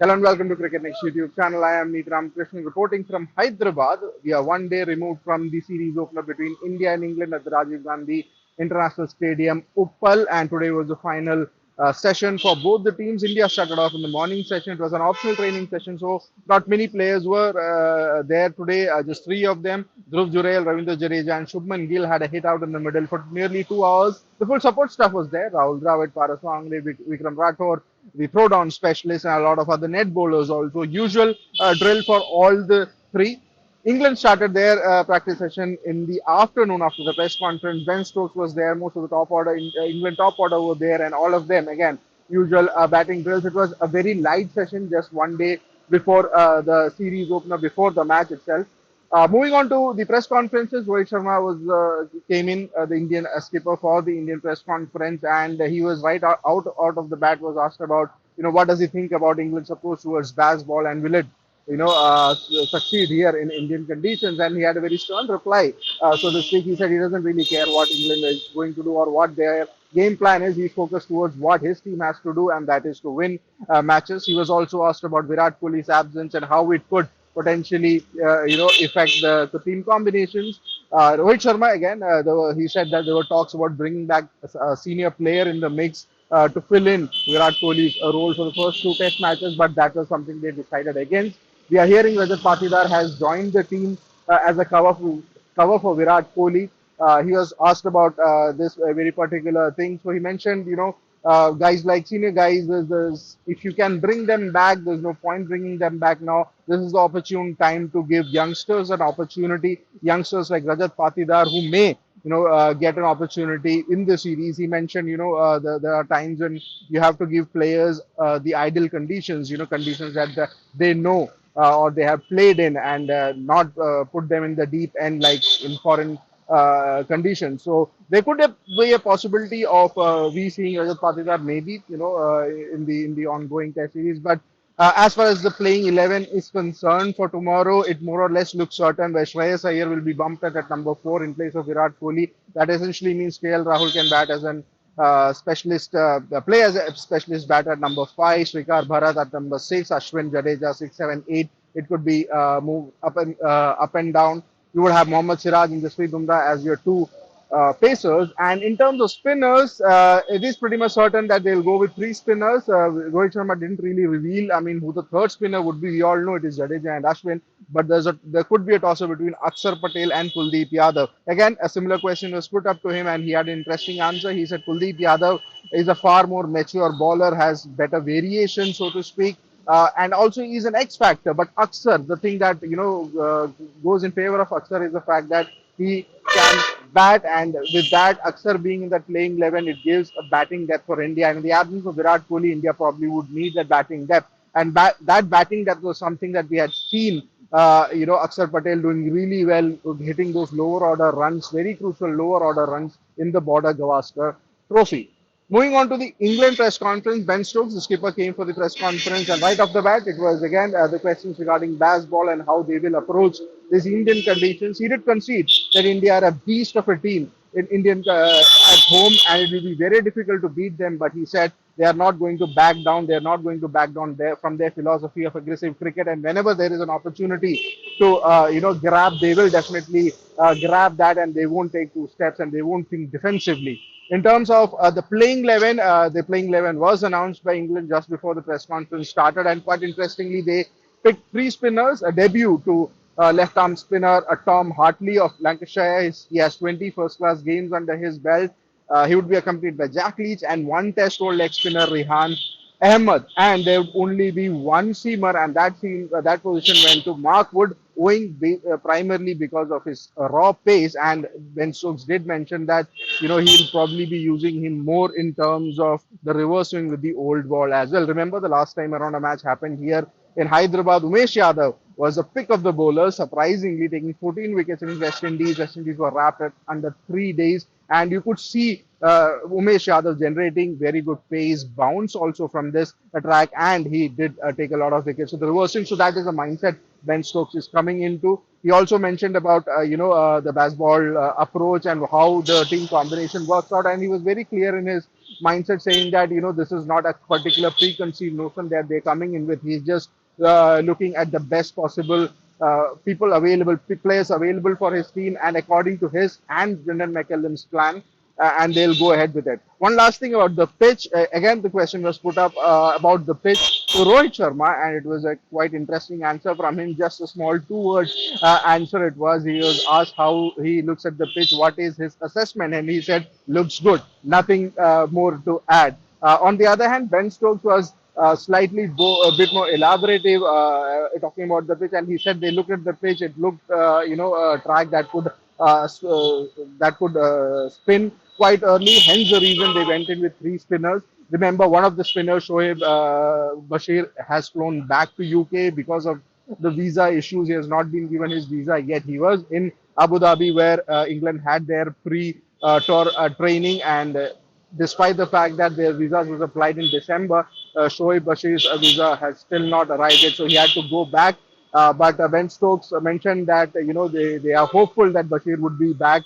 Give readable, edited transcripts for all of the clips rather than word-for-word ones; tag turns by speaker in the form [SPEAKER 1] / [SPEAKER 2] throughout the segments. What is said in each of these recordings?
[SPEAKER 1] Hello and welcome to CricketNext YouTube channel. I am Neet Ramakrishnan reporting from Hyderabad. We are one day removed from the series opener between India and England at the Rajiv Gandhi International Stadium, Uppal, and today was the final session for both the teams. India started off in the morning session. It was an optional training session, so not many players were there today. Just three of them: Dhruv Jurel, Ravindra Jadeja, and Shubman Gill had a hit out in the middle for nearly 2 hours. The full support staff was there: Rahul Dravid, Paras Wangle, Vikram Rathore, the throwdown specialist, and a lot of other net bowlers also. Usual drill for all the three. England started their practice session in the afternoon after the press conference. Ben Stokes was there, most of the top order, England top order were there, and all of them, again, usual batting drills. It was a very light session, just one day before the series opener, before the match itself. Moving on to the press conferences, Rohit Sharma came in, the Indian skipper for the Indian press conference, and he was right out of the bat was asked about, what does he think about England's approach towards baseball and will it, succeed here in Indian conditions? And he had a very stern reply. So to speak, he said he doesn't really care what England is going to do or what their game plan is. He's focused towards what his team has to do, and that is to win matches. He was also asked about Virat Kohli's absence and how it could potentially, affect the team combinations. Rohit Sharma again, he said that there were talks about bringing back a senior player in the mix to fill in Virat Kohli's role for the first two Test matches, but that was something they decided against. We are hearing Rajat Patidar has joined the team as a cover for Virat Kohli. He was asked about this very particular thing, so he mentioned, guys like senior guys, if you can bring them back, there's no point bringing them back now. This is the opportune time to give youngsters an opportunity. Youngsters like Rajat Patidar, who may, get an opportunity in the series. He mentioned, there are times when you have to give players the ideal conditions, conditions that they know or they have played in, and not put them in the deep end like in foreign conditions. So there could be a possibility of we seeing Rajat Patidar maybe, in the ongoing Test series. But as far as the playing 11 is concerned for tomorrow, it more or less looks certain where Shreyas Iyer will be bumped at number 4 in place of Virat Kohli. That essentially means KL Rahul can bat as an specialist, play as a specialist batter at number 5, Srikar Bharat at number 6, Ashwin Jadeja 6, 7, 8. It could be moved up and down. You would have Mohammad Siraj and Jasprit Bumrah as your two pacers. And in terms of spinners, it is pretty much certain that they'll go with three spinners. Rohit Sharma didn't really reveal, who the third spinner would be. We all know it is Jadeja and Ashwin, but there could be a toss-up between Akshar Patel and Kuldeep Yadav. Again, a similar question was put up to him, and he had an interesting answer. He said Kuldeep Yadav is a far more mature bowler, has better variation, so to speak. And also he's an X factor. But Akshar, the thing that goes in favor of Akshar is the fact that he can bat, and with that, Akshar being in that playing 11, it gives a batting depth for India. And in the absence of Virat Kohli, India probably would need that batting depth. And that batting depth was something that we had seen. Akshar Patel doing really well, hitting those lower order runs, very crucial lower order runs in the Border Gavaskar Trophy. Moving on to the England press conference, Ben Stokes, the skipper, came for the press conference, and right off the bat, it was again the questions regarding baseball and how they will approach these Indian conditions. He did concede that India are a beast of a team in Indian at home, and it will be very difficult to beat them. But he said they are not going to back down. They are not going to back down from their philosophy of aggressive cricket. And whenever there is an opportunity to grab, they will definitely grab that, and they won't take two steps, and they won't think defensively. In terms of the playing 11 was announced by England just before the press conference started, and quite interestingly, they picked three spinners. A debut to left-arm spinner Tom Hartley of Lancashire. He has 20 first-class games under his belt. He would be accompanied by Jack Leach and one Test-old leg spinner Rehan Ahmed, and there would only be one seamer, and that position went to Mark Wood, owing primarily because of his raw pace. And Ben Stokes did mention that he'll probably be using him more in terms of the reverse swing with the old ball as well. Remember the last time around a match happened here in Hyderabad, Umesh Yadav was a pick of the bowlers, surprisingly taking 14 wickets in West Indies. West Indies were wrapped at under 3 days, and you could see Umesh Yadav generating very good pace, bounce also from this track, and he did take a lot of wickets. So the reversing, so that is the mindset Ben Stokes is coming into. He also mentioned about the baseball approach and how the team combination works out, and he was very clear in his mindset, saying that this is not a particular preconceived notion that they're coming in with. He's just looking at the best possible people available, players available for his team, and according to his and Brendan McCallum's plan, and they'll go ahead with it. One last thing about the pitch. Again, the question was put up about the pitch to Rohit Sharma, and it was a quite interesting answer from him. Just a small two-word answer it was. He was asked how he looks at the pitch, what is his assessment, and he said, looks good. Nothing more to add. On the other hand, Ben Stokes was slightly a bit more elaborative, talking about the pitch, and he said they looked at the pitch. It looked, a track that could spin quite early. Hence the reason they went in with three spinners. Remember, one of the spinners, Shoaib Bashir, has flown back to UK because of the visa issues. He has not been given his visa yet. He was in Abu Dhabi, where England had their pre-tour training, and despite the fact that their visa was applied in December, Shoaib Bashir's visa has still not arrived yet, so he had to go back. But Ben Stokes mentioned that they are hopeful that Bashir would be back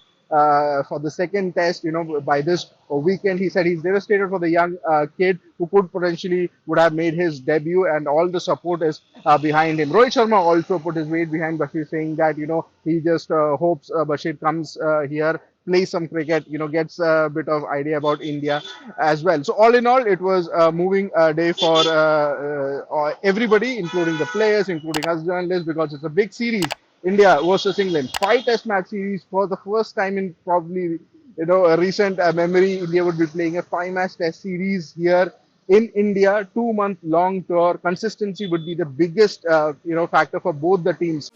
[SPEAKER 1] for the second test. By this weekend. He said he's devastated for the young kid who could potentially would have made his debut, and all the support is behind him. Rohit Sharma also put his weight behind Bashir, saying that he just hopes Bashir comes here, plays some cricket, gets a bit of idea about India as well. So all in all, it was a moving day for everybody, including the players, including us journalists, because it's a big series. India versus England, 5 Test match series for the first time in probably a recent memory. India would be playing a 5 match Test series here in India, 2 month long tour. Consistency would be the biggest factor for both the teams.